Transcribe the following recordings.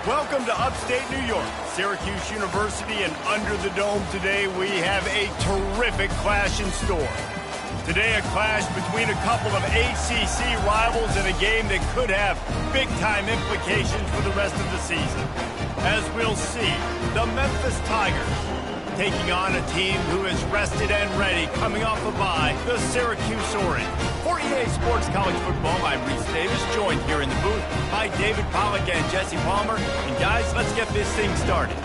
Welcome to upstate New York, Syracuse University, and under the dome today we have a terrific clash in store. Today a clash between a couple of ACC rivals in a game that could have big-time implications for the rest of the season. As we'll see, the Memphis Tigers taking on a team who is rested and ready coming off a bye, the Syracuse Orange. For EA Sports College Football, I'm Reese Davis, joined here in the booth by David Pollack and Jesse Palmer. And guys, let's get this thing started.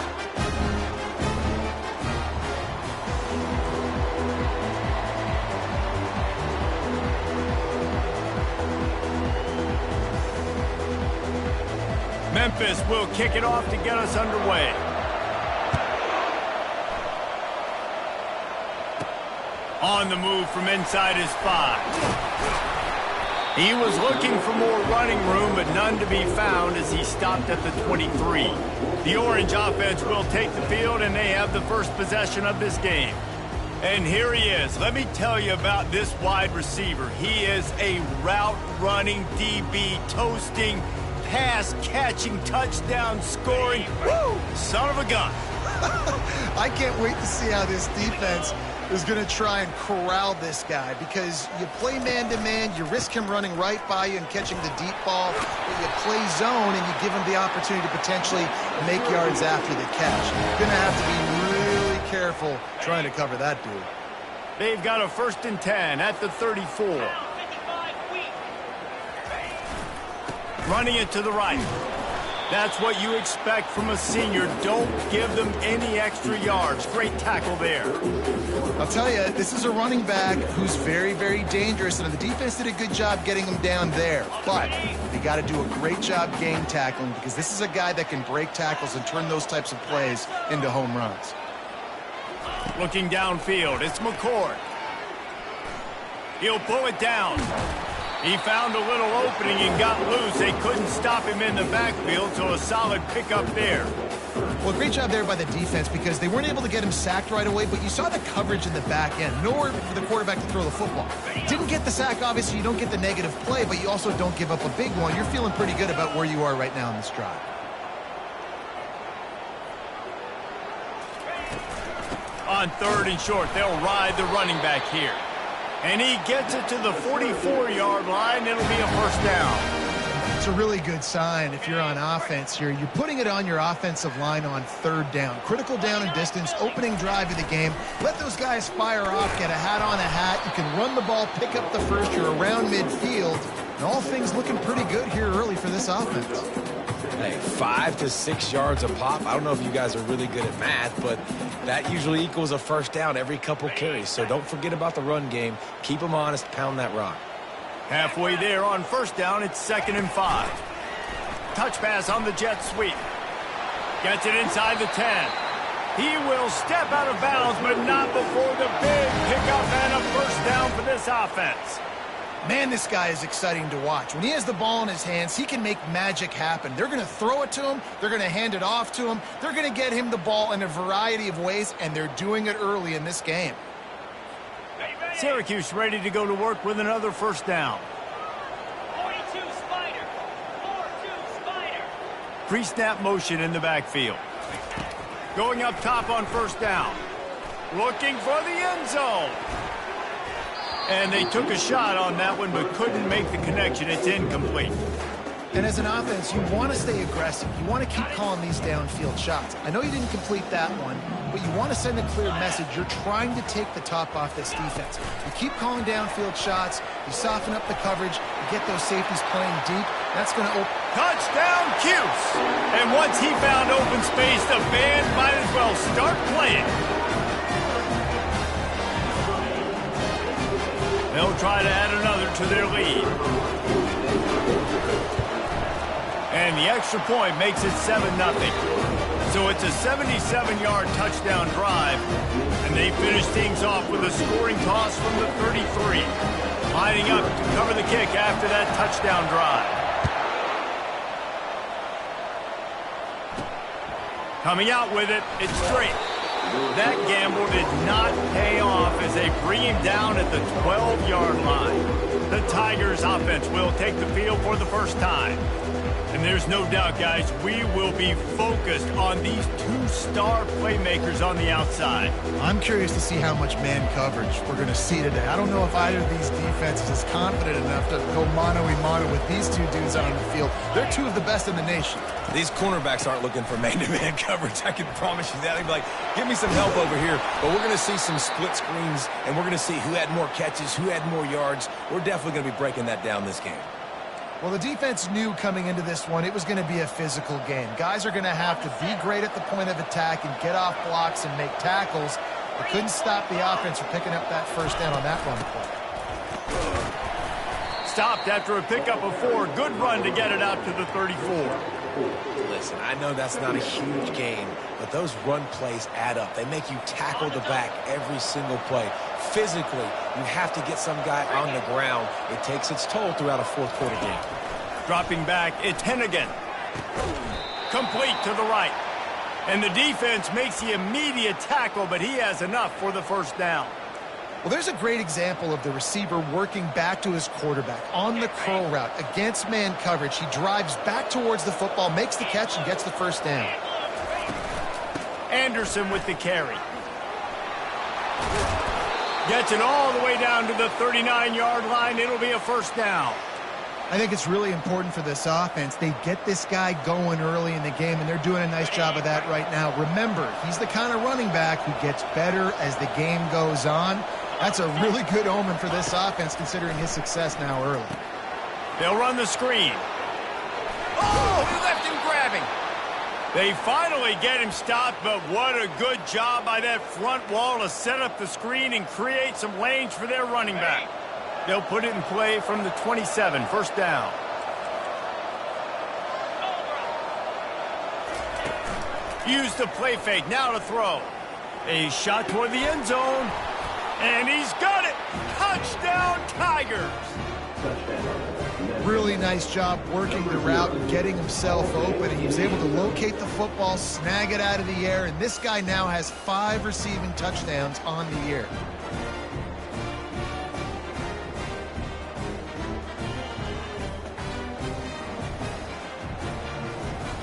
Memphis will kick it off to get us underway. On the move from inside his 5. He was looking for more running room, but none to be found as he stopped at the 23. The Orange offense will take the field, and they have the first possession of this game. And here he is. Let me tell you about this wide receiver. He is a route-running DB, toasting, pass-catching, touchdown-scoring, son of a gun. I can't wait to see how this defense is going to try and corral this guy, because you play man-to-man, you risk him running right by you and catching the deep ball, but you play zone and you give him the opportunity to potentially make yards after the catch. You're going to have to be really careful trying to cover that dude. They've got a 1st and 10 at the 34. Running it to the right. That's what you expect from a senior. Don't give them any extra yards. Great tackle there. I'll tell you, this is a running back who's very, very dangerous, and the defense did a good job getting him down there. But you got to do a great job game tackling, because this is a guy that can break tackles and turn those types of plays into home runs. Looking downfield, it's McCord. He'll pull it down. He found a little opening and got loose. They couldn't stop him in the backfield, so a solid pickup there. Well, great job there by the defense, because they weren't able to get him sacked right away, but you saw the coverage in the back end. Nowhere for the quarterback to throw the football. Didn't get the sack, obviously. You don't get the negative play, but you also don't give up a big one. You're feeling pretty good about where you are right now in this drive. On 3rd and short, they'll ride the running back here. And he gets it to the 44-yard line. It'll be a 1st down. It's a really good sign if you're on offense here. You're putting it on your offensive line on 3rd down. Critical down and distance, opening drive of the game. Let those guys fire off, get a hat on a hat. You can run the ball, pick up the first. You're around midfield. And all things looking pretty good here early for this offense. Hey, 5 to 6 yards a pop. I don't know if you guys are really good at math, but that usually equals a 1st down every couple carries. So don't forget about the run game. Keep them honest, pound that rock. Halfway there on 1st down, it's 2nd and 5. Touch pass on the jet sweep. Gets it inside the 10. He will step out of bounds, but not before the big pickup and a 1st down for this offense. Man, this guy is exciting to watch. When he has the ball in his hands, he can make magic happen. They're going to throw it to him. They're going to hand it off to him. They're going to get him the ball in a variety of ways, and they're doing it early in this game. Syracuse ready to go to work with another 1st down. 42 Spider. 4-2 Spider. Pre-snap motion in the backfield. Going up top on 1st down. Looking for the end zone. And they took a shot on that one, but couldn't make the connection. It's incomplete. And as an offense, you want to stay aggressive. You want to keep calling these downfield shots. I know you didn't complete that one, but you want to send a clear message. You're trying to take the top off this defense. You keep calling downfield shots. You soften up the coverage. You get those safeties playing deep. That's going to open. Touchdown, Cuse! And once he found open space, the band might as well start playing. They'll try to add another to their lead. And the extra point makes it 7-0. So it's a 77-yard touchdown drive. And they finish things off with a scoring toss from the 33. Lining up to cover the kick after that touchdown drive. Coming out with it, it's straight. That gamble did not pay off as they bring him down at the 12-yard line. The Tigers offense will take the field for the first time. And there's no doubt, guys, we will be focused on these two star playmakers on the outside. I'm curious to see how much man coverage we're going to see today. I don't know if either of these defenses is confident enough to go mano-a-mano with these two dudes out on the field. They're two of the best in the nation. These cornerbacks aren't looking for man-to-man coverage. I can promise you that. They'd be like, give me some help over here. But we're going to see some split screens, and we're going to see who had more catches, who had more yards. We're definitely going to be breaking that down this game. Well, the defense knew coming into this one it was going to be a physical game. Guys are going to have to be great at the point of attack and get off blocks and make tackles. They couldn't stop the offense from picking up that first down on that run play. Stopped after a pickup of 4. Good run to get it out to the 34. Listen, I know that's not a huge game, but those run plays add up. They make you tackle the back every single play. Physically, you have to get some guy on the ground. It takes its toll throughout a fourth quarter game. Dropping back, it's Hennigan. Complete to the right. And the defense makes the immediate tackle, but he has enough for the first down. Well, there's a great example of the receiver working back to his quarterback on the curl route against man coverage. He drives back towards the football, makes the catch, and gets the first down. Anderson with the carry. Gets it all the way down to the 39-yard line. It'll be a first down. I think it's really important for this offense. They get this guy going early in the game, and they're doing a nice job of that right now. Remember, he's the kind of running back who gets better as the game goes on. That's a really good omen for this offense, considering his success now early. They'll run the screen. Oh, he left him grabbing. They finally get him stopped, but what a good job by that front wall to set up the screen and create some lanes for their running back. They'll put it in play from the 27, first down. Use the play fake, now to throw. A shot toward the end zone, and he's got it. Touchdown, Tigers. Really nice job working the route and getting himself open, and he was able to locate the football, snag it out of the air, and this guy now has 5 receiving touchdowns on the year.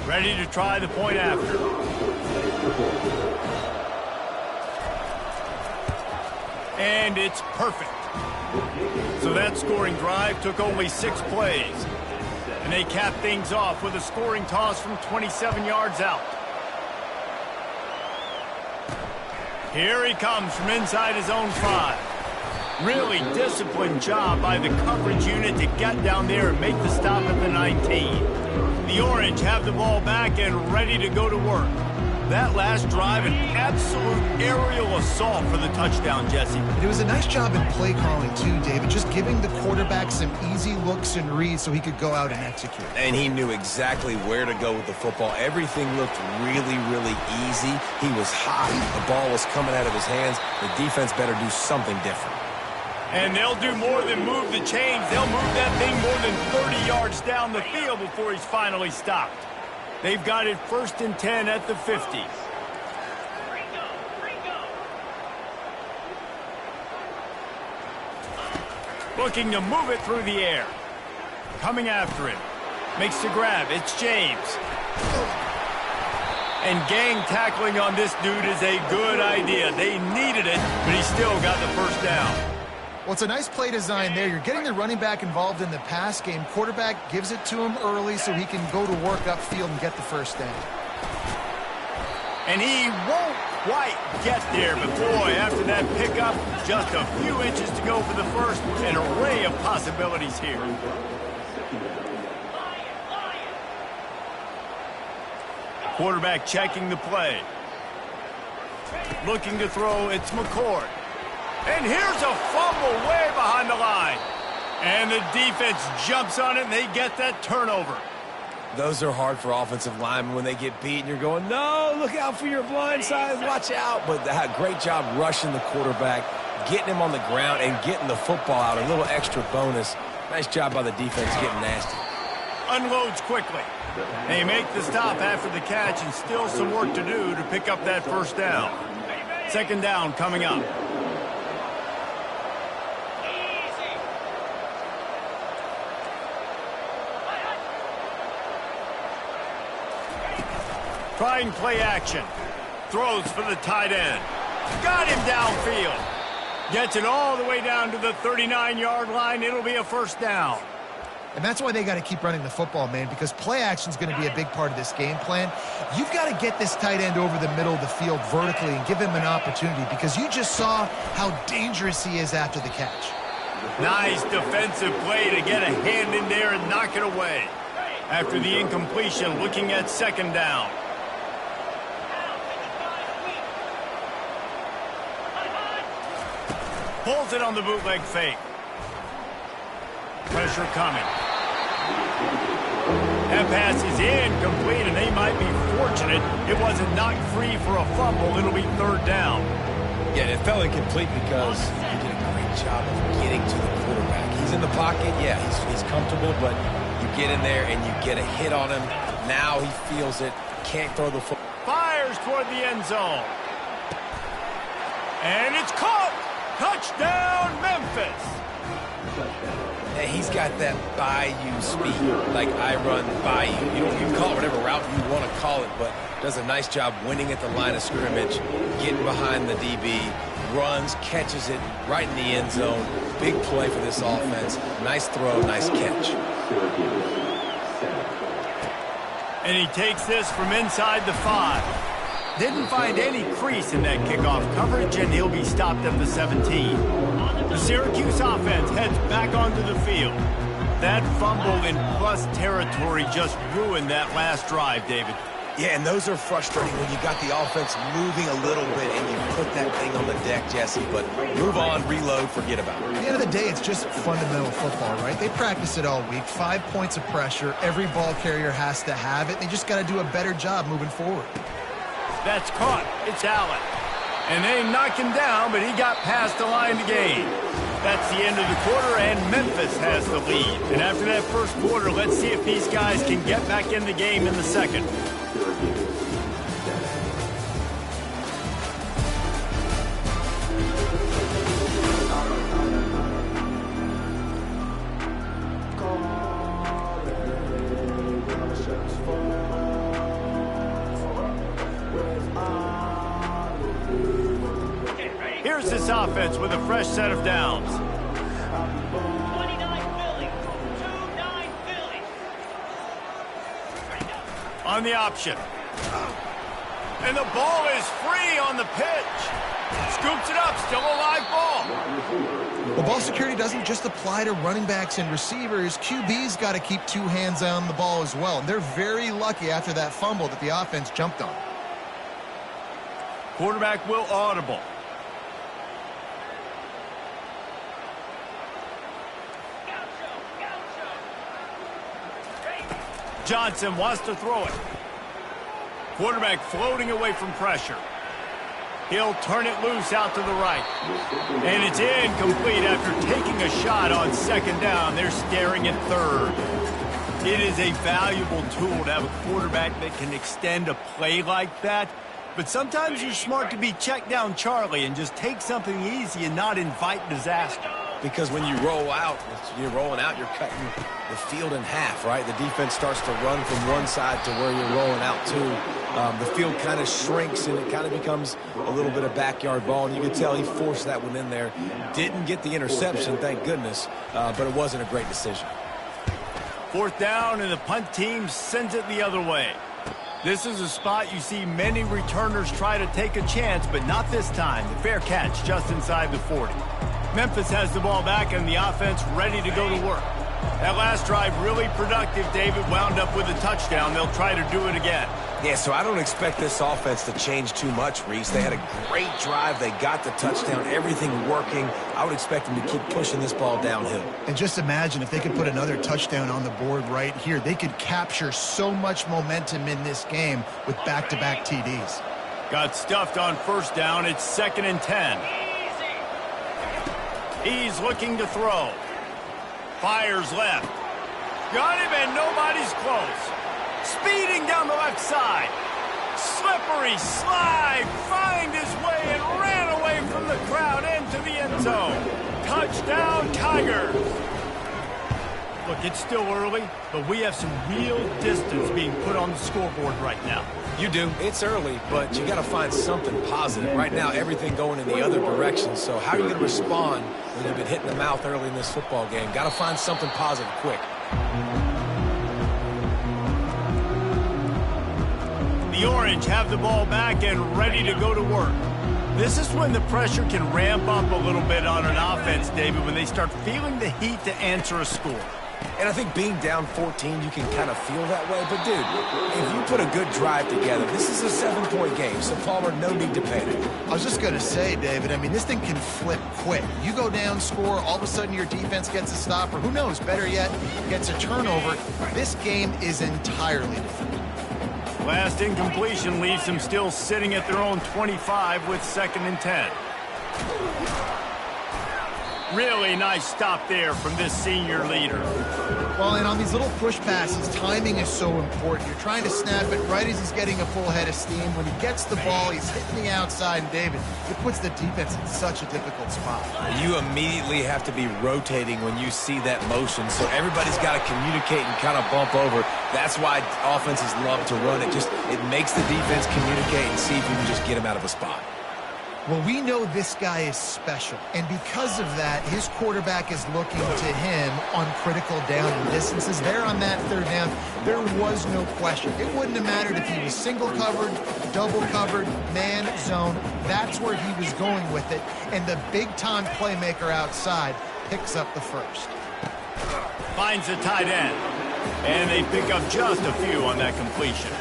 Ready to try the point after. And it's perfect. So that scoring drive took only 6 plays. And they capped things off with a scoring toss from 27 yards out. Here he comes from inside his own 5. Really disciplined job by the coverage unit to get down there and make the stop at the 19. The Orange have the ball back and ready to go to work. That last drive, an absolute aerial assault for the touchdown, Jesse. It was a nice job in play calling, too, David, just giving the quarterback some easy looks and reads so he could go out and execute. And he knew exactly where to go with the football. Everything looked really, really easy. He was hot. The ball was coming out of his hands. The defense better do something different. And they'll do more than move the chains. They'll move that thing more than 30 yards down the field before he's finally stopped. They've got it 1st and 10 at the 50. Looking to move it through the air. Coming after him. Makes the grab. It's James. And gang tackling on this dude is a good idea. They needed it, but he still got the first down. Well, it's a nice play design there. You're getting the running back involved in the pass game. Quarterback gives it to him early so he can go to work upfield and get the first down. And he won't quite get there, but boy, after that pickup, just a few inches to go for the first. An array of possibilities here. Quarterback checking the play. Looking to throw, it's McCord. And here's a fumble way behind the line. And the defense jumps on it, and they get that turnover. Those are hard for offensive linemen when they get beat, and you're going, no, look out for your blind side, watch out. But great job rushing the quarterback, getting him on the ground, and getting the football out. A little extra bonus. Nice job by the defense getting nasty. Unloads quickly. They make the stop after the catch, and still some work to do to pick up that first down. 2nd down coming up. Trying play action. Throws for the tight end. Got him downfield. Gets it all the way down to the 39-yard line. It'll be a first down. And that's why they got to keep running the football, man, because play action is going to be a big part of this game plan. You've got to get this tight end over the middle of the field vertically and give him an opportunity, because you just saw how dangerous he is after the catch. Nice defensive play to get a hand in there and knock it away. After the incompletion, looking at second down. Pulls it on the bootleg fake. Pressure coming. That pass is incomplete, and they might be fortunate it wasn't knocked free for a fumble. It'll be third down. Yeah, it fell incomplete because he did a great job of getting to the quarterback. He's in the pocket, yeah, he's comfortable, but you get in there and you get a hit on him. Now he feels it, can't throw the football. Fires toward the end zone. And it's caught! Touchdown, Memphis! And he's got that bayou speed, like I run bayou. You can call it whatever route you want to call it, but does a nice job winning at the line of scrimmage, getting behind the DB, runs, catches it right in the end zone. Big play for this offense. Nice throw, nice catch. And he takes this from inside the 5. Didn't find any crease in that kickoff coverage, and he'll be stopped at the 17. The Syracuse offense heads back onto the field. That fumble in plus territory just ruined that last drive, David. Yeah, and those are frustrating when you got the offense moving a little bit and you put that thing on the deck, Jesse. But move on, reload, forget about it. At the end of the day, it's just fundamental football, right? They practice it all week. 5 points of pressure. Every ball carrier has to have it. They just got to do a better job moving forward. That's caught. It's Allen. And they knock him down, but he got past the line to gain. That's the end of the quarter, and Memphis has the lead. And after that first quarter, let's see if these guys can get back in the game in the second. Here's this offense with a fresh set of downs. 29 Philly. 2-9 Philly. On the option. And the ball is free on the pitch. Scoops it up, still a live ball. Well, ball security doesn't just apply to running backs and receivers. QB's got to keep 2 hands on the ball as well. And they're very lucky after that fumble that the offense jumped on. Quarterback will audible. Johnson wants to throw it. Quarterback floating away from pressure. He'll turn it loose out to the right. And it's incomplete after taking a shot on second down. They're staring at third. It is a valuable tool to have a quarterback that can extend a play like that. But sometimes you're smart to be check down Charlie and just take something easy and not invite disaster. Because when you roll out, you're rolling out, you're cutting the field in half, right? The defense starts to run from one side to where you're rolling out to. The field kind of shrinks, and it kind of becomes a little bit of backyard ball. And you can tell he forced that one in there. Didn't get the interception, thank goodness, but it wasn't a great decision. Fourth down, and the punt team sends it the other way. This is a spot you see many returners try to take a chance, but not this time. The fair catch just inside the 40. Memphis has the ball back and the offense ready to go to work. That last drive really productive, David, wound up with a touchdown. They'll try to do it again. Yeah, so I don't expect this offense to change too much, Reese. They had a great drive. They got the touchdown, everything working. I would expect them to keep pushing this ball downhill. And just imagine if they could put another touchdown on the board right here. They could capture so much momentum in this game with back-to-back TDs. Got stuffed on first down. It's 2nd and 10. He's looking to throw. Fires left. Got him, and nobody's close. Speeding down the left side. Slippery slide. Find his way and ran away from the crowd into the end zone. Touchdown, Tigers. Look, it's still early, but we have some real distance being put on the scoreboard right now. You do. It's early, but you got to find something positive. Right now, everything going in the other direction. So how are you going to respond when you've been hit in the mouth early in this football game? Got to find something positive quick. The Orange have the ball back and ready to go to work. This is when the pressure can ramp up a little bit on an offense, David, when they start feeling the heat to answer a score. And I think being down 14, you can kind of feel that way. But, dude, if you put a good drive together, this is a 7-point game. So, Palmer, no need to panic. I was just going to say, David, I mean, this thing can flip quick. You go down, score, all of a sudden your defense gets a stop, or who knows, better yet, gets a turnover. This game is entirely different. Last incompletion leaves them still sitting at their own 25 with 2nd and 10. Really nice stop there from this senior leader. Well, and on these little push passes, timing is so important. You're trying to snap it right as he's getting a full head of steam. When he gets the ball, he's hitting the outside, and David, it puts the defense in such a difficult spot. You immediately have to be rotating when you see that motion, so everybody's got to communicate and kind of bump over. That's why offenses love to run it. It makes the defense communicate and see if you can just get him out of a spot. Well, we know this guy is special, and because of that, his quarterback is looking to him on critical down and distances. There on that 3rd down, there was no question. It wouldn't have mattered if he was single covered, double covered, man, zone. That's where he was going with it, and the big-time playmaker outside picks up the first. Finds the tight end, and they pick up just a few on that completion.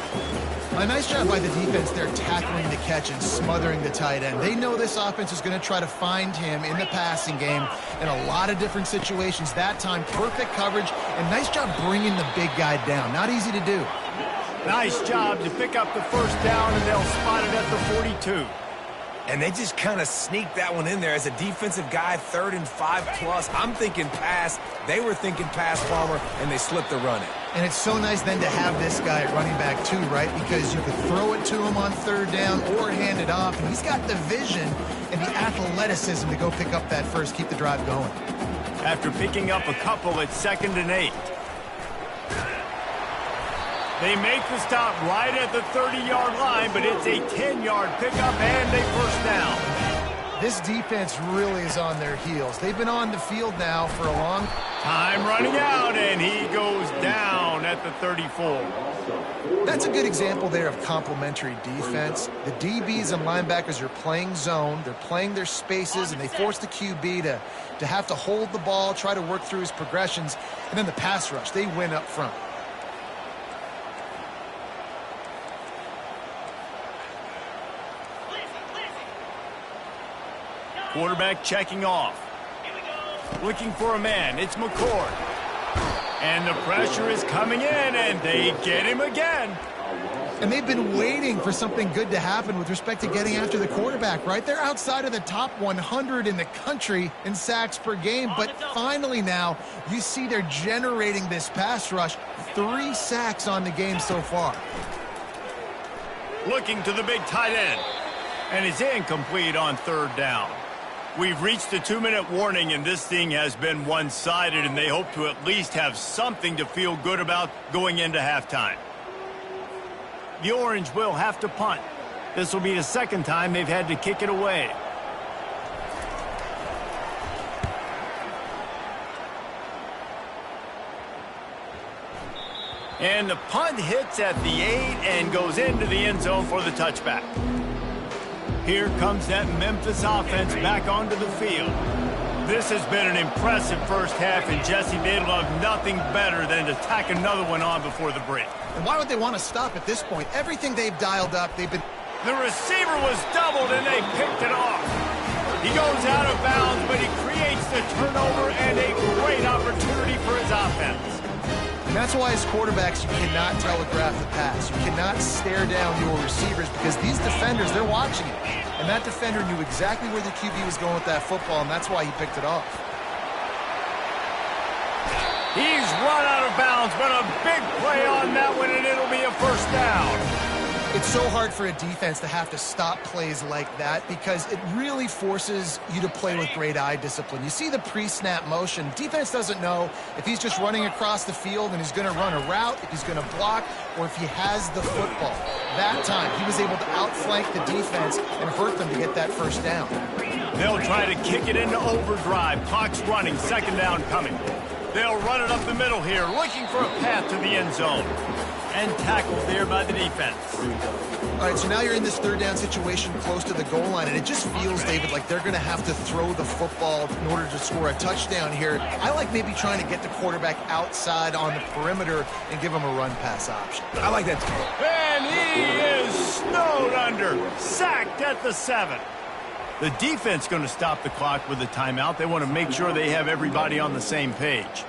A nice job by the defense there tackling the catch and smothering the tight end. They know this offense is going to try to find him in the passing game in a lot of different situations. That time, perfect coverage, and nice job bringing the big guy down. Not easy to do. Nice job to pick up the 1st down, and they'll spot it at the 42. And they just kind of sneaked that one in there. As a defensive guy, 3rd and 5+. I'm thinking pass. They were thinking pass, Palmer, and they slipped the run it. And it's so nice then to have this guy at running back too, right? Because you could throw it to him on 3rd down or hand it off. And he's got the vision and the athleticism to go pick up that first, keep the drive going. After picking up a couple at 2nd and 8. They make the stop right at the 30-yard line, but it's a 10-yard pickup and a 1st down. This defense really is on their heels. They've been on the field now for a long time running out, and he goes down at the 34. That's a good example there of complementary defense. The DBs and linebackers are playing zone. They're playing their spaces, and they force the QB to have to hold the ball, try to work through his progressions, and then the pass rush. They win up front. Quarterback checking off. Looking for a man. It's McCord. And the pressure is coming in, and they get him again. And they've been waiting for something good to happen with respect to getting after the quarterback, right? They're outside of the top 100 in the country in sacks per game, but finally now you see they're generating this pass rush. 3 sacks on the game so far. Looking to the big tight end. And it's incomplete on 3rd down. We've reached the 2-minute warning, and this thing has been one-sided, and they hope to at least have something to feel good about going into halftime. The Orange will have to punt. This will be the 2nd time they've had to kick it away. And the punt hits at the 8 and goes into the end zone for the touchback. Here comes that Memphis offense back onto the field. This has been an impressive first half, and Jesse, they'd love nothing better than to tack another one on before the break. And why would they want to stop at this point? Everything they've dialed up, they've been... The receiver was doubled, and they picked it off. He goes out of bounds, but he creates the turnover and a great opportunity for his offense. And that's why as quarterbacks, you cannot telegraph the pass. You cannot stare down your receivers because these defenders, they're watching it. And that defender knew exactly where the QB was going with that football, and that's why he picked it off. He's run out of bounds, but a big play on that one, and it'll be a 1st down. It's so hard for a defense to have to stop plays like that because it really forces you to play with great eye discipline. You see the pre-snap motion. Defense doesn't know if he's just running across the field and he's going to run a route, if he's going to block, or if he has the football. That time, he was able to outflank the defense and hurt them to get that first down. They'll try to kick it into overdrive. Clock's running, second down coming. They'll run it up the middle here, looking for a path to the end zone. And tackled there by the defense. All right, so now you're in this third down situation close to the goal line, and it just feels, David, like they're going to have to throw the football in order to score a touchdown here. I like maybe trying to get the quarterback outside on the perimeter and give him a run-pass option. I like that. And he is snowed under, sacked at the 7. The defense going to stop the clock with a timeout. They want to make sure they have everybody on the same page.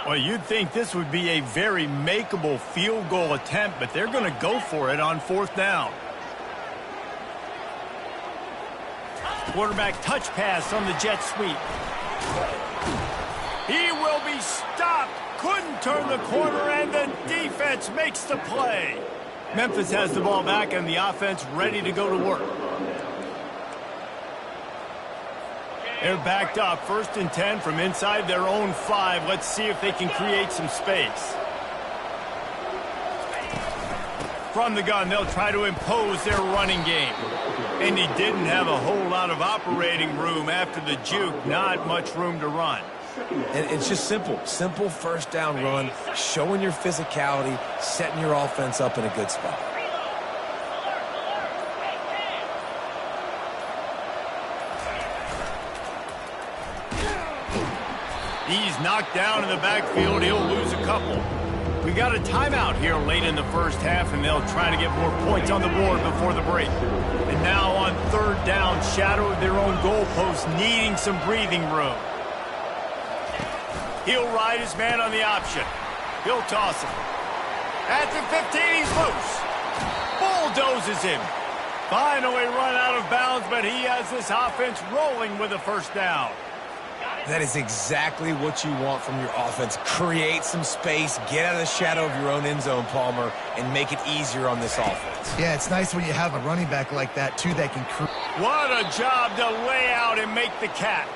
Well, you'd think this would be a very makeable field goal attempt, but they're going to go for it on fourth down. Quarterback touch pass on the jet sweep. He will be stopped. Couldn't turn the corner, and the defense makes the play. Memphis has the ball back, and the offense ready to go to work. They're backed up, 1st and 10 from inside their own 5. Let's see if they can create some space. From the gun, they'll try to impose their running game. And he didn't have a whole lot of operating room after the juke. Not much room to run. And it's just simple. Simple first down run, showing your physicality, setting your offense up in a good spot. He's knocked down in the backfield. He'll lose a couple. We got a timeout here late in the first half, and they'll try to get more points on the board before the break. And now on third down, shadow of their own goalpost, needing some breathing room. He'll ride his man on the option. He'll toss him. At the 15, he's loose. Bulldozes him. Finally run out of bounds, but he has this offense rolling with a first down. That is exactly what you want from your offense. Create some space, get out of the shadow of your own end zone, Palmer, and make it easier on this offense. Yeah, it's nice when you have a running back like that, too, that can... What a job to lay out and make the catch.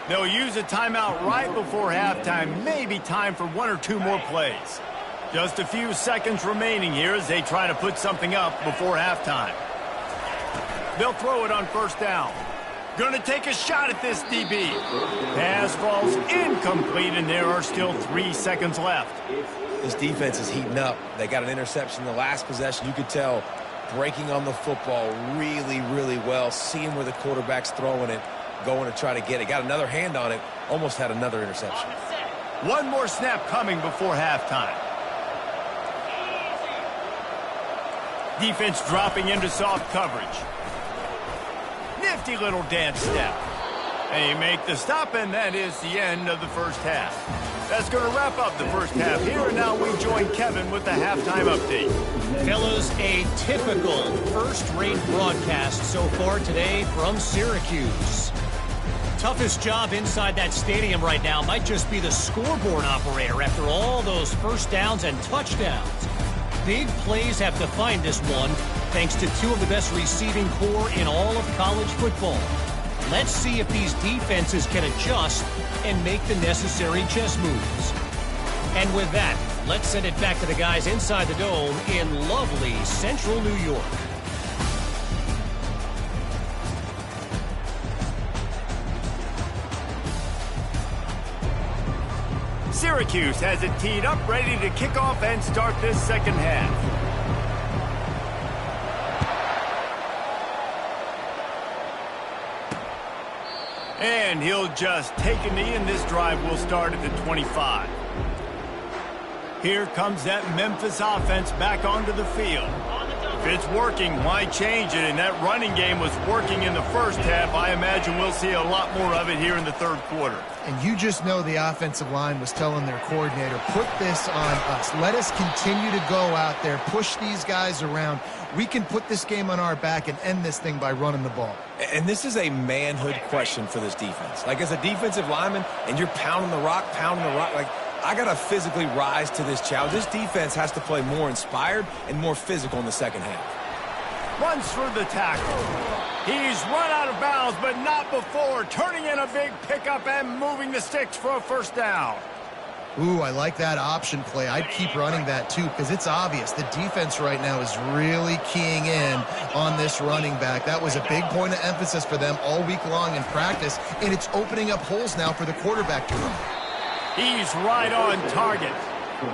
They'll use a timeout right before halftime. Maybe time for 1 or 2 more plays. Just a few seconds remaining here as they try to put something up before halftime. They'll throw it on first down. Gonna take a shot at this DB. Pass falls incomplete, and there are still 3 seconds left. This defense is heating up. They got an interception in the last possession. You could tell breaking on the football really, really well, seeing where the quarterback's throwing it, going to try to get it. Got another hand on it, almost had another interception. 1 more snap coming before halftime. Defense dropping into soft coverage. Nifty little dance step. They make the stop, and that is the end of the first half. That's going to wrap up the first half here, and now we join Kevin with the halftime update. Fellas, a typical first-rate broadcast so far today from Syracuse. Toughest job inside that stadium right now might just be the scoreboard operator after all those first downs and touchdowns. Big plays have defined this one, thanks to 2 of the best receiving core in all of college football. Let's see if these defenses can adjust and make the necessary chess moves. And with that, let's send it back to the guys inside the dome in lovely central New York. Syracuse has it teed up, ready to kick off and start this second half. And he'll just take a knee, and this drive will start at the 25. Here comes that Memphis offense back onto the field. If it's working, why change it? And that running game was working in the first half. I imagine we'll see a lot more of it here in the third quarter. And you just know the offensive line was telling their coordinator, put this on us. Let us continue to go out there, push these guys around. We can put this game on our back and end this thing by running the ball. And this is a manhood question for this defense. Like, as a defensive lineman, and you're pounding the rock, like, I got to physically rise to this challenge. This defense has to play more inspired and more physical in the second half. Runs through the tackle. He's run out of bounds, but not before. Turning in a big pickup and moving the sticks for a first down. Ooh, I like that option play. I'd keep running that too, because it's obvious the defense right now is really keying in on this running back. That was a big point of emphasis for them all week long in practice, and it's opening up holes now for the quarterback to run. He's right on target.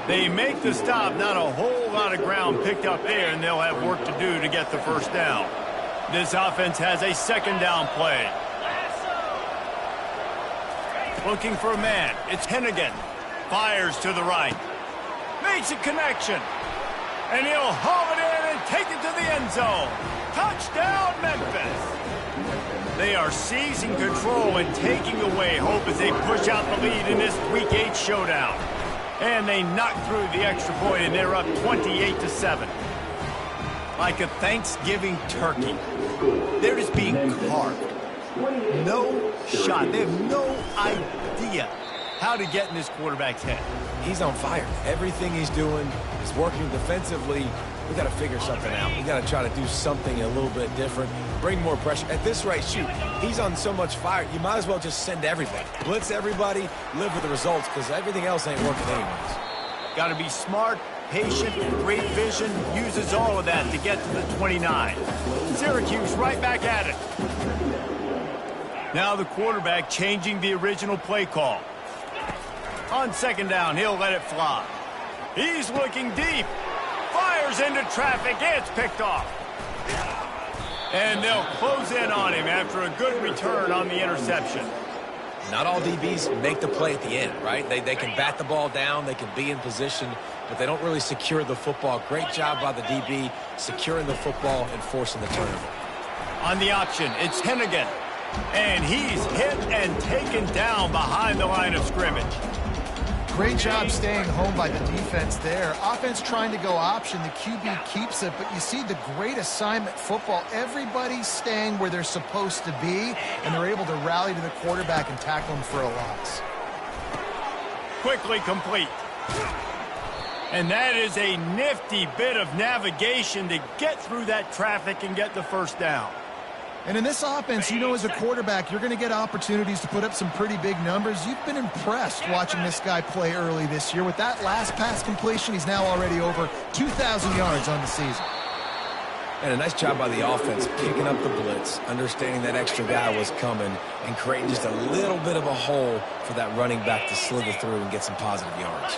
They make the stop, not a whole lot of ground picked up there, and they'll have work to do to get the first down. This offense has a second down play. Looking for a man. It's Hennigan. Fires to the right. Makes a connection. And he'll haul it in and take it to the end zone. Touchdown, Memphis. They are seizing control and taking away hope as they push out the lead in this Week 8 showdown. And they knock through the extra point, and they're up 28-7. Like a Thanksgiving turkey. They're just being carved. No shot. They have no idea how to get in this quarterback's head. He's on fire. Everything he's doing is working defensively. We got to figure something out. We got to try to do something a little bit different. Bring more pressure. At this rate, shoot, he's on so much fire, you might as well just send everybody. Blitz everybody, live with the results, because everything else ain't working anyways. Got to be smart, patient, great vision. Uses all of that to get to the 29. Syracuse right back at it. Now the quarterback changing the original play call. On second down, he'll let it fly. He's looking deep. Fires into traffic. It's picked off. And they'll close in on him after a good return on the interception. Not all DBs make the play at the end, right? They can bat the ball down, they can be in position, but they don't really secure the football. Great job by the DB securing the football and forcing the turnover. On the option, it's Hennigan. And he's hit and taken down behind the line of scrimmage. Great job staying home by the defense there. Offense trying to go option. The QB keeps it, but you see the great assignment football. Everybody's staying where they're supposed to be, and they're able to rally to the quarterback and tackle him for a loss. Quickly complete. And that is a nifty bit of navigation to get through that traffic and get the first down. And in this offense, you know, as a quarterback, you're going to get opportunities to put up some pretty big numbers. You've been impressed watching this guy play early this year. With that last pass completion, he's now already over 2,000 yards on the season. And a nice job by the offense, picking up the blitz, understanding that extra guy was coming, and creating just a little bit of a hole for that running back to slither through and get some positive yards.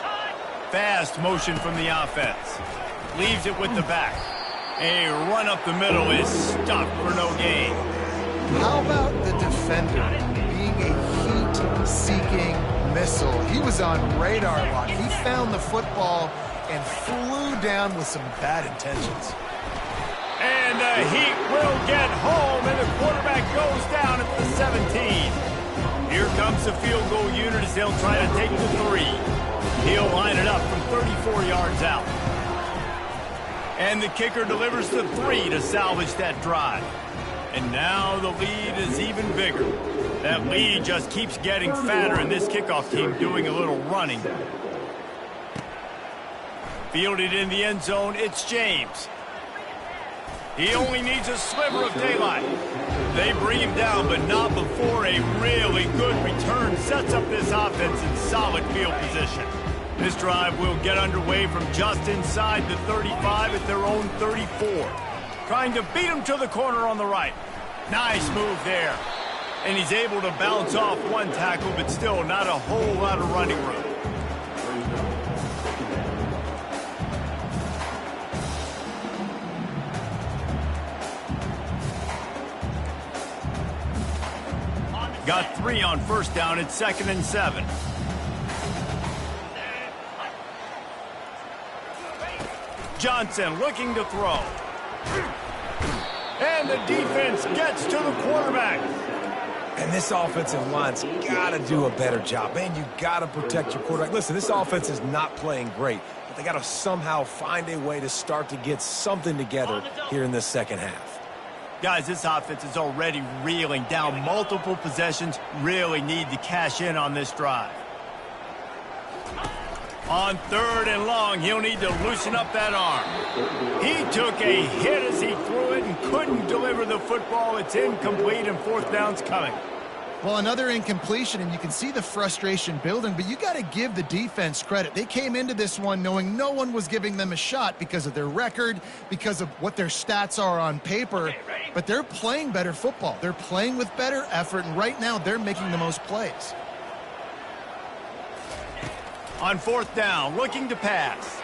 Fast motion from the offense. Leaves it with the back. A run up the middle is stuffed for no gain. How about the defender being a heat-seeking missile? He was on radar lock. He found the football and flew down with some bad intentions. And the heat will get home, and the quarterback goes down at the 17. Here comes the field goal unit as they'll try to take the 3. He'll line it up from 34 yards out. And the kicker delivers the 3 to salvage that drive. And now the lead is even bigger. That lead just keeps getting fatter, and this kickoff team doing a little running. Fielded in the end zone, it's James. He only needs a sliver of daylight. They bring him down, but not before a really good return sets up this offense in solid field position. This drive will get underway from just inside the 35 at their own 34. Trying to beat him to the corner on the right. Nice move there. And he's able to bounce off one tackle, but still not a whole lot of running room. Got 3 on first down. It's 2nd and 7. Johnson looking to throw. And the defense gets to the quarterback. And this offensive line's got to do a better job. Man, you got to protect your quarterback. Listen, this offense is not playing great, but they got to somehow find a way to start to get something together here in this second half. Guys, this offense is already reeling down multiple possessions. Really need to cash in on this drive. On 3rd and long, he'll need to loosen up that arm. He took a hit as he threw it and couldn't deliver the football. It's incomplete, and 4th down's coming. Well, another incompletion, and you can see the frustration building, but you got to give the defense credit. They came into this one knowing no one was giving them a shot because of their record, because of what their stats are on paper, but they're playing better football. They're playing with better effort, and right now they're making the most plays. On 4th down, looking to pass.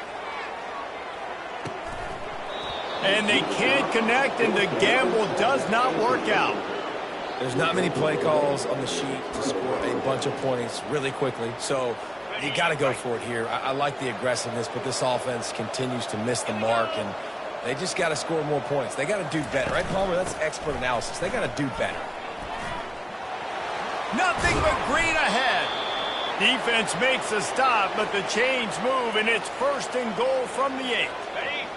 And they can't connect, and the gamble does not work out. There's not many play calls on the sheet to score a bunch of points really quickly, so you got to go for it here. I like the aggressiveness, but this offense continues to miss the mark, and they just got to score more points. They got to do better, right, Palmer? That's expert analysis. They got to do better. Nothing but green ahead. Defense makes a stop, but the chains move, and it's 1st and goal from the 8.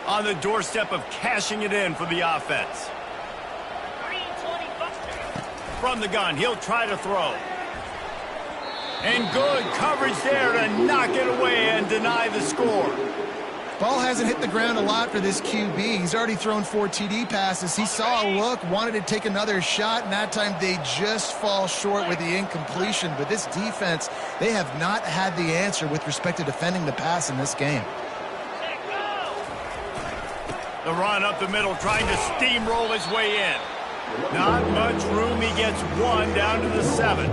On the doorstep of cashing it in for the offense. From the gun, he'll try to throw. And good coverage there to knock it away and deny the score. Ball hasn't hit the ground a lot for this QB. He's already thrown 4 TD passes. He saw a look, wanted to take another shot, and that time they just fall short with the incompletion. But this defense, they have not had the answer with respect to defending the pass in this game. The run up the middle, trying to steamroll his way in. Not much room. He gets 1 down to the 7.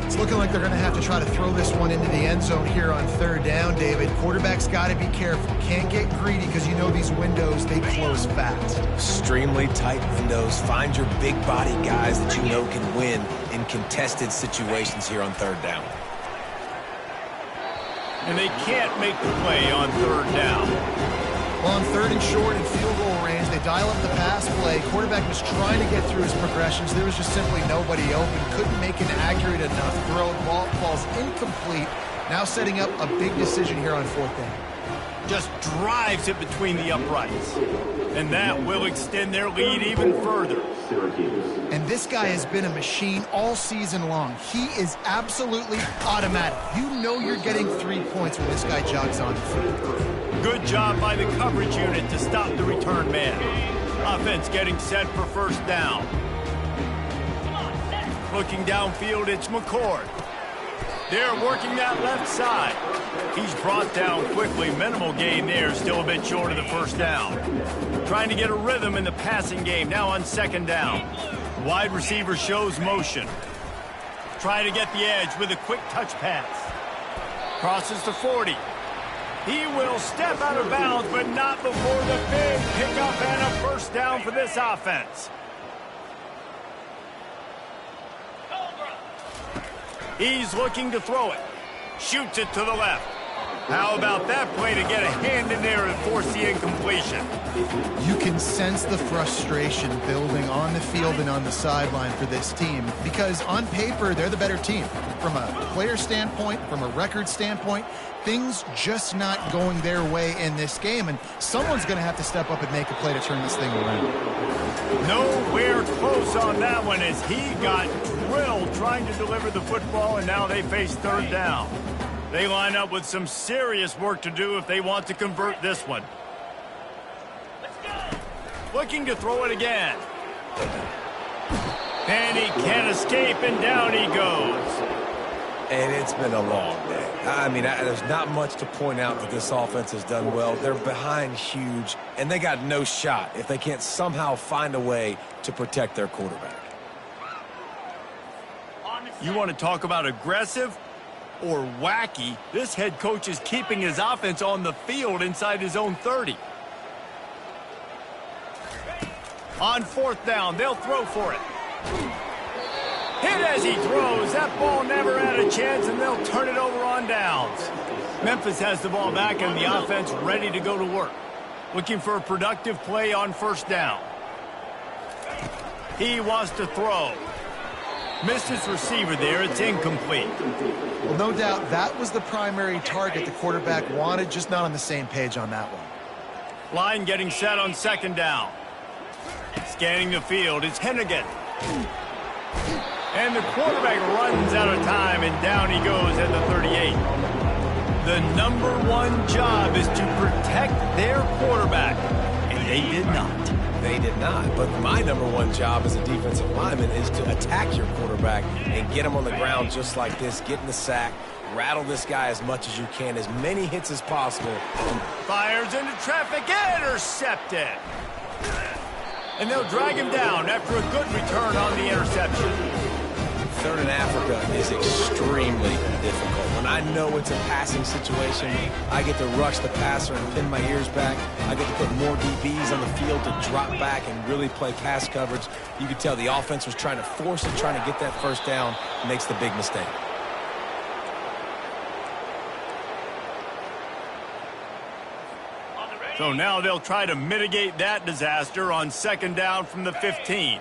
It's looking like they're going to have to try to throw this one into the end zone here on 3rd down, David. Quarterback's got to be careful. Can't get greedy because you know these windows, they close fast. Extremely tight windows. Find your big body guys that you know can win in contested situations here on 3rd down. And they can't make the play on 3rd down. Well, on 3rd and short and field goal range, they dial up the pass play. Quarterback was trying to get through his progressions. There was just simply nobody open. Couldn't make an accurate enough throw. Ball falls incomplete. Now setting up a big decision here on 4th down. Just drives it between the uprights. And that will extend their lead even further. And this guy has been a machine all season long. He is absolutely automatic. You know you're getting 3 points when this guy jogs on the field. Good job by the coverage unit to stop the return man. Offense getting set for 1st down. Looking downfield, it's McCord. They're working that left side. He's brought down quickly. Minimal gain there, still a bit short of the 1st down. Trying to get a rhythm in the passing game, now on 2nd down. Wide receiver shows motion. Trying to get the edge with a quick touch pass. Crosses to 40. He will step out of bounds, but not before the big pickup and a 1st down for this offense. He's looking to throw it. Shoots it to the left. How about that play to get a hand in there and force the incompletion? You can sense the frustration building on the field and on the sideline for this team because on paper, they're the better team. From a player standpoint, from a record standpoint, things just not going their way in this game, and someone's going to have to step up and make a play to turn this thing around. Nowhere close on that one as he got drilled trying to deliver the football, and now they face 3rd down. They line up with some serious work to do if they want to convert this one. Looking to throw it again. And he can't escape, and down he goes. And it's been a long day. I mean, there's not much to point out that this offense has done well. They're behind huge, and they got no shot if they can't somehow find a way to protect their quarterback. You want to talk about aggressive or wacky? This head coach is keeping his offense on the field inside his own 30. On 4th down, they'll throw for it. Hit as he throws. That ball never had a chance, and they'll turn it over on downs. Memphis has the ball back, and the offense ready to go to work. Looking for a productive play on first down. He wants to throw. Missed his receiver there. It's incomplete. Well, no doubt that was the primary target the quarterback wanted, just not on the same page on that one. Line getting set on second down. Scanning the field, it's Hennigan. And the quarterback runs out of time, and down he goes at the 38. The #1 job is to protect their quarterback, and they did not. They did not, but my #1 job as a defensive lineman is to attack your quarterback and get him on the ground just like this, get in the sack, rattle this guy as much as you can, as many hits as possible. Fires into traffic, intercepted. And they'll drag him down after a good return on the interception. Third in Africa is extremely difficult. When I know it's a passing situation, I get to rush the passer and pin my ears back. I get to put more DBs on the field to drop back and really play pass coverage. You could tell the offense was trying to force it, trying to get that first down, makes the big mistake. So now they'll try to mitigate that disaster on second down from the 15.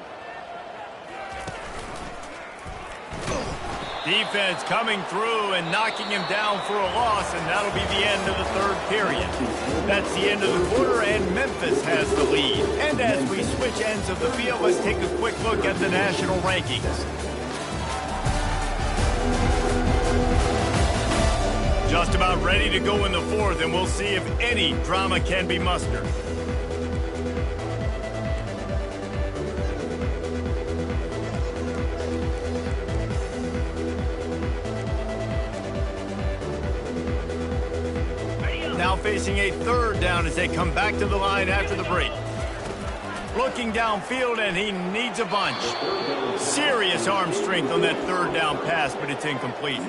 Defense coming through and knocking him down for a loss, and that'll be the end of the third period. That's the end of the quarter, and Memphis has the lead. And as we switch ends of the field, let's take a quick look at the national rankings. Just about ready to go in the fourth, and we'll see if any drama can be mustered. Now facing a third down as they come back to the line after the break. Looking downfield, and he needs a bunch. Serious arm strength on that third down pass, but it's incomplete.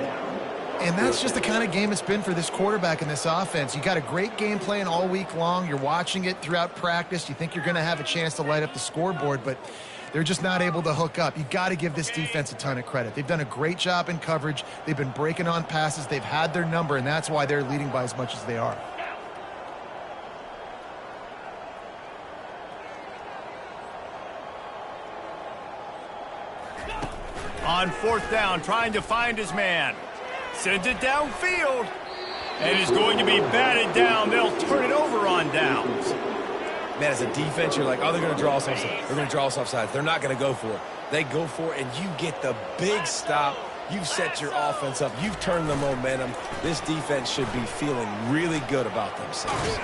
And that's just the kind of game it's been for this quarterback in this offense. You got a great game plan all week long. You're watching it throughout practice. You think you're going to have a chance to light up the scoreboard, but they're just not able to hook up. You got to give this defense a ton of credit. They've done a great job in coverage. They've been breaking on passes. They've had their number, and that's why they're leading by as much as they are. On fourth down, trying to find his man. Sends it downfield. And is going to be batted down. They'll turn it over on downs. Man, as a defense, you're like, oh, they're going to draw us offside. They're going to draw us offside. They're not going to go for it. They go for it, and you get the big stop. You've set your offense up. You've turned the momentum. This defense should be feeling really good about themselves.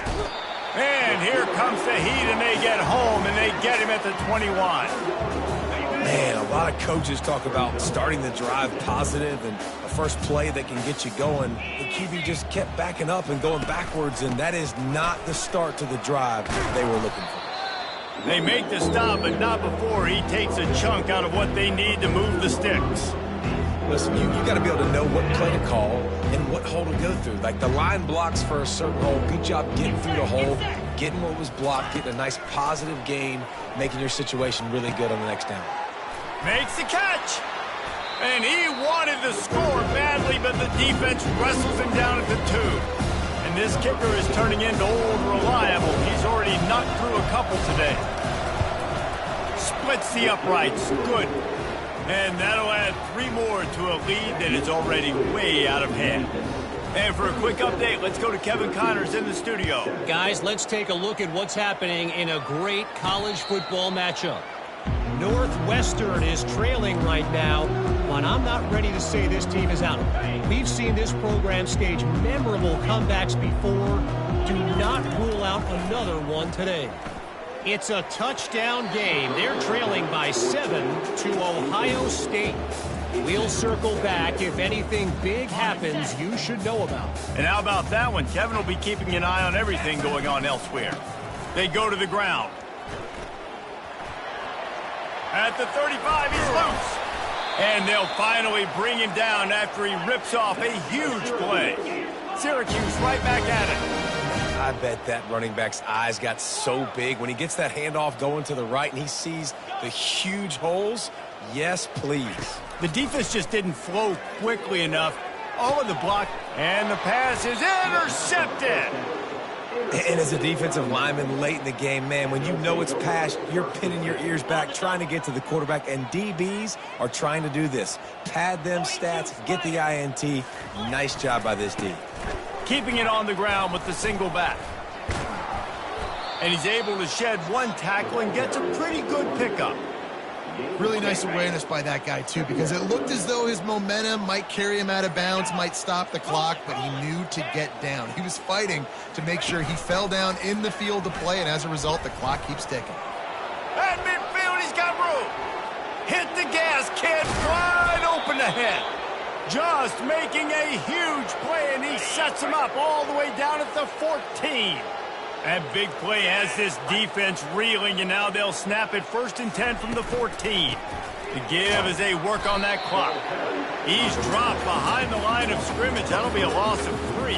And here comes the heat, and they get home, and they get him at the 21. Man, a lot of coaches talk about starting the drive positive and a first play that can get you going. The QB just kept backing up and going backwards, and that is not the start to the drive they were looking for. They make the stop, but not before he takes a chunk out of what they need to move the sticks. Listen, you got to be able to know what play to call and what hole to go through. Like the line blocks for a certain hole. Good job getting through the hole, getting what was blocked, getting a nice positive gain, making your situation really good on the next down. Makes the catch. And he wanted to score badly, but the defense wrestles him down at the 2. And this kicker is turning into old reliable. He's already knocked through a couple today. Splits the uprights. Good. And that'll add 3 more to a lead that is already way out of hand. And for a quick update, let's go to Kevin Connors in the studio. Guys, let's take a look at what's happening in a great college football matchup. Northwestern is trailing right now, but I'm not ready to say this team is out. We've seen this program stage memorable comebacks before. Do not rule out another one today. It's a touchdown game. They're trailing by 7 to Ohio State. We'll circle back if anything big happens you should know about. And how about that one? Kevin will be keeping an eye on everything going on elsewhere. They go to the ground. At the 35, he's loose. And they'll finally bring him down after he rips off a huge play. Syracuse right back at it. I bet that running back's eyes got so big when he gets that handoff going to the right and he sees the huge holes. Yes, please. The defense just didn't flow quickly enough. All of the block, and the pass is intercepted. And as a defensive lineman late in the game, man, when you know it's pass, you're pinning your ears back, trying to get to the quarterback, and DBs are trying to do this. Pad them stats, get the INT. Nice job by this D. Keeping it on the ground with the single back. And he's able to shed one tackle and gets a pretty good pickup. Really nice awareness by that guy, too, because it looked as though his momentum might carry him out of bounds, might stop the clock, but he knew to get down. He was fighting to make sure he fell down in the field to play, and as a result, the clock keeps ticking. At midfield, he's got room. Hit the gas, kid. Wide open ahead. Just making a huge play, and he sets him up all the way down at the 14. That big play has this defense reeling, and now they'll snap it 1st and 10 from the 14. The give as they work on that clock. He's dropped behind the line of scrimmage. That'll be a loss of 3.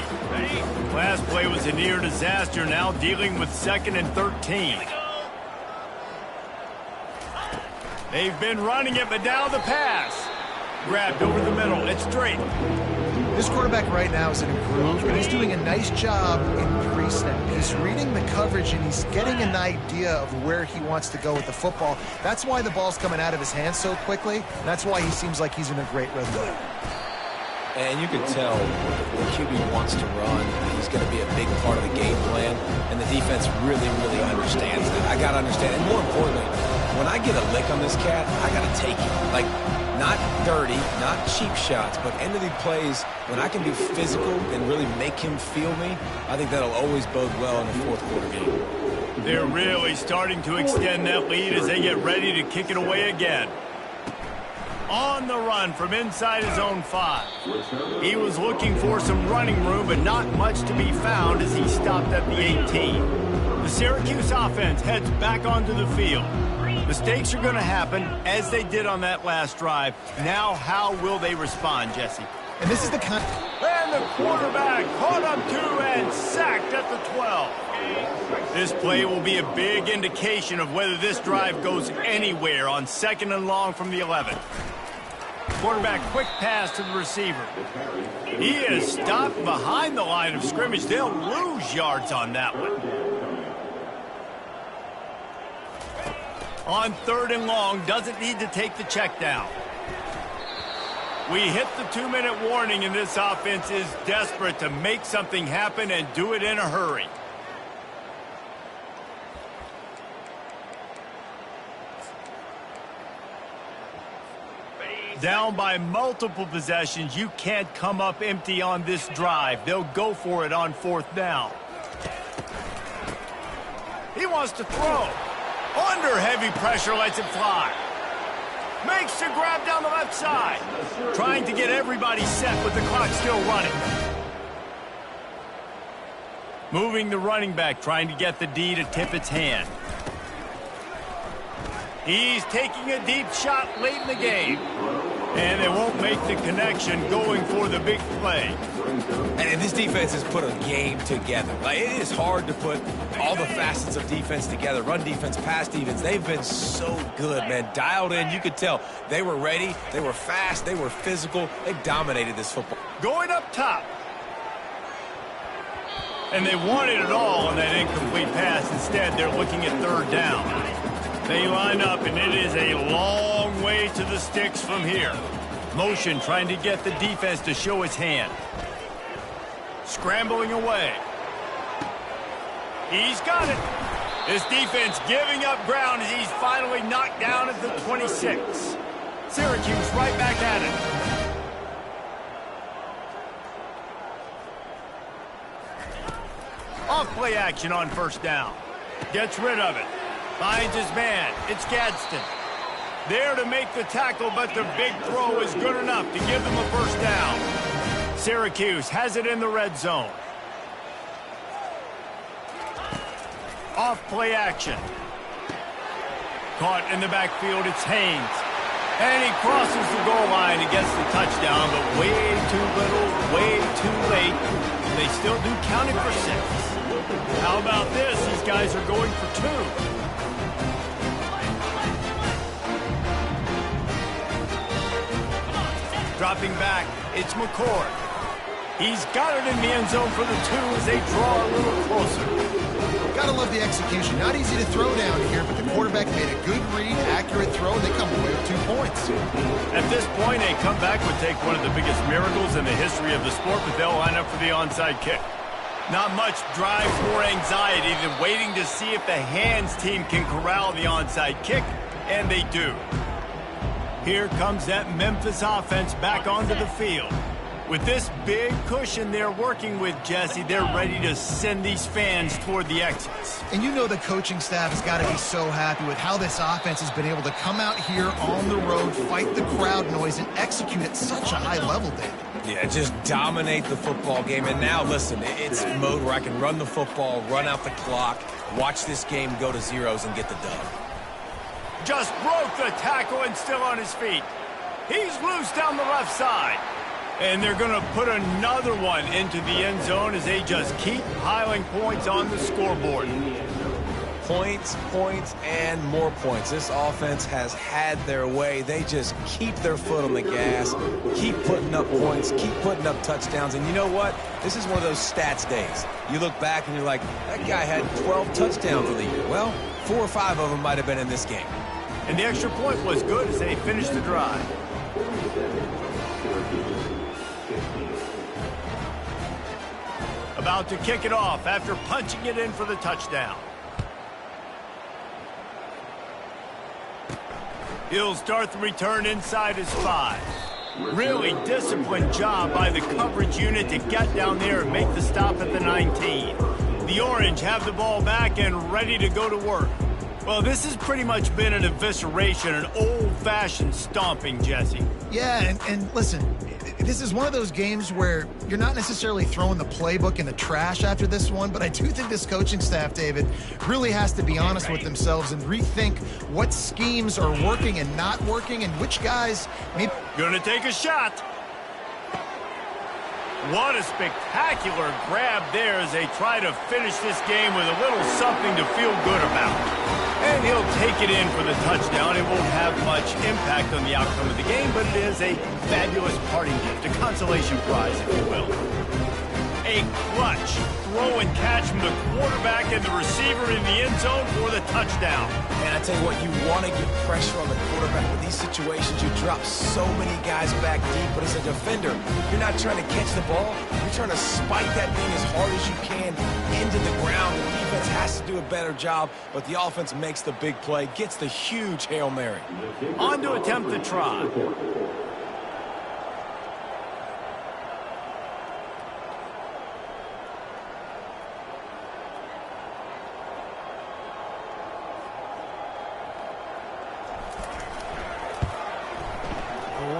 Last play was a near disaster, now dealing with 2nd and 13. They've been running it, but now the pass. Grabbed over the middle. It's straight. This quarterback right now is in a groove, and he's doing a nice job in pre-snap. He's reading the coverage, and he's getting an idea of where he wants to go with the football. That's why the ball's coming out of his hands so quickly, and that's why he seems like he's in a great rhythm. And you can tell the QB wants to run. He's going to be a big part of the game plan, and the defense really, really understands that. I got to understand, and more importantly, when I get a lick on this cat, I got to take it. Like, not dirty, not cheap shots, but end of the plays, when I can be physical and really make him feel me, I think that'll always bode well in the 4th quarter game. They're really starting to extend that lead as they get ready to kick it away again. On the run from inside his own 5. He was looking for some running room, but not much to be found as he stopped at the 18. The Syracuse offense heads back onto the field. Mistakes are going to happen, as they did on that last drive. Now, how will they respond, Jesse? And this is the kind... And the quarterback caught up to and sacked at the 12. This play will be a big indication of whether this drive goes anywhere on 2nd and long from the 11. Quarterback quick pass to the receiver. He is stopped behind the line of scrimmage. They'll lose yards on that one. On 3rd and long, doesn't need to take the check down. We hit the 2-minute warning, and this offense is desperate to make something happen and do it in a hurry. Down by multiple possessions, you can't come up empty on this drive. They'll go for it on 4th down. He wants to throw. Under heavy pressure, lets it fly. Makes the grab down the left side. Trying to get everybody set with the clock still running. Moving the running back, trying to get the D to tip its hand. He's taking a deep shot late in the game. And they won't make the connection, going for the big play. And this defense has put a game together. Like, it is hard to put all the facets of defense together. Run defense, pass defense. They've been so good, man. Dialed in. You could tell they were ready. They were fast. They were physical. They dominated this football. Going up top. And they wanted it all on that incomplete pass. Instead, they're looking at 3rd down. They line up, and it is a long way to the sticks from here. Motion trying to get the defense to show its hand. Scrambling away. He's got it. This defense giving up ground as he's finally knocked down at the 26. Syracuse right back at it. Off play action on 1st down. Gets rid of it. Finds his man. It's Gadsden. There to make the tackle, but the big throw is good enough to give them a 1st down. Syracuse has it in the red zone. Off play action. Caught in the backfield, it's Haynes. And he crosses the goal line and gets the touchdown, but way too little, way too late. They still do count it for 6. How about this? These guys are going for 2. Dropping back, it's McCord. He's got it in the end zone for the 2 as they draw a little closer. Gotta love the execution. Not easy to throw down here, but the quarterback made a good read, accurate throw, and they come away with 2 points. At this point, a comeback would take one of the biggest miracles in the history of the sport, but they'll line up for the onside kick. Not much drives more anxiety than waiting to see if the hands team can corral the onside kick, and they do. Here comes that Memphis offense back onto the field. With this big cushion they're working with, Jesse, they're ready to send these fans toward the exits. And you know the coaching staff has got to be so happy with how this offense has been able to come out here on the road, fight the crowd noise, and execute at such a high level, David. Yeah, just dominate the football game. And now, listen, it's mode where I can run the football, run out the clock, watch this game go to zeros and get the dub. Just broke the tackle and still on his feet. He's loose down the left side. And they're going to put another one into the end zone as they just keep piling points on the scoreboard. Points, points, and more points. This offense has had their way. They just keep their foot on the gas, keep putting up points, keep putting up touchdowns. And you know what? This is one of those stats days. You look back and you're like, that guy had 12 touchdowns for the year. Well, 4 or 5 of them might have been in this game. And the extra point was good as they finished the drive. About to kick it off after punching it in for the touchdown. He'll start the return inside his 5. Really disciplined job by the coverage unit to get down there and make the stop at the 19. The Orange have the ball back and ready to go to work. Well, this has pretty much been an evisceration, an old-fashioned stomping, Jesse. Yeah, and listen, this is one of those games where you're not necessarily throwing the playbook in the trash after this one, but I do think this coaching staff, David, really has to be honest with themselves and rethink what schemes are working and not working and which guys maybe... Gonna take a shot. What a spectacular grab there as they try to finish this game with a little something to feel good about. And he'll take it in for the touchdown. It won't have much impact on the outcome of the game, but it is a fabulous parting gift, a consolation prize, if you will. A clutch throw and catch from the quarterback and the receiver in the end zone for the touchdown. And I tell you what, you want to get pressure on the quarterback. With these situations, you drop so many guys back deep, but as a defender, you're not trying to catch the ball. You're trying to spike that thing as hard as you can into the ground. The defense has to do a better job, but the offense makes the big play, gets the huge Hail Mary. On to attempt the try.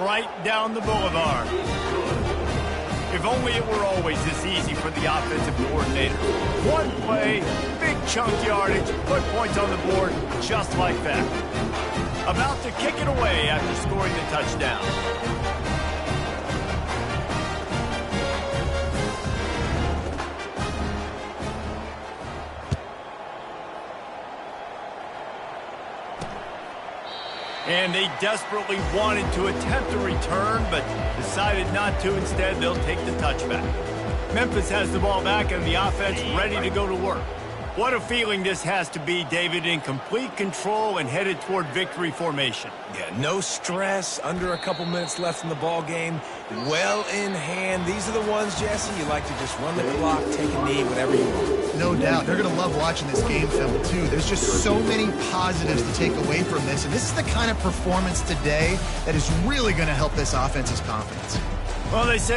Right down the boulevard. If only it were always this easy for the offensive coordinator. One play, big chunk yardage, put points on the board just like that. About to kick it away after scoring the touchdown. And they desperately wanted to attempt a return, but decided not to. Instead, they'll take the touchback. Memphis has the ball back and the offense ready to go to work. What a feeling this has to be, David, in complete control and headed toward victory formation. Yeah, no stress, under a couple minutes left in the ball game, well in hand. These are the ones, Jesse, you like to just run the clock, take a knee, whatever you want. No doubt. They're going to love watching this game film, too. There's just so many positives to take away from this, and this is the kind of performance today that is really going to help this offense's confidence. Well, they say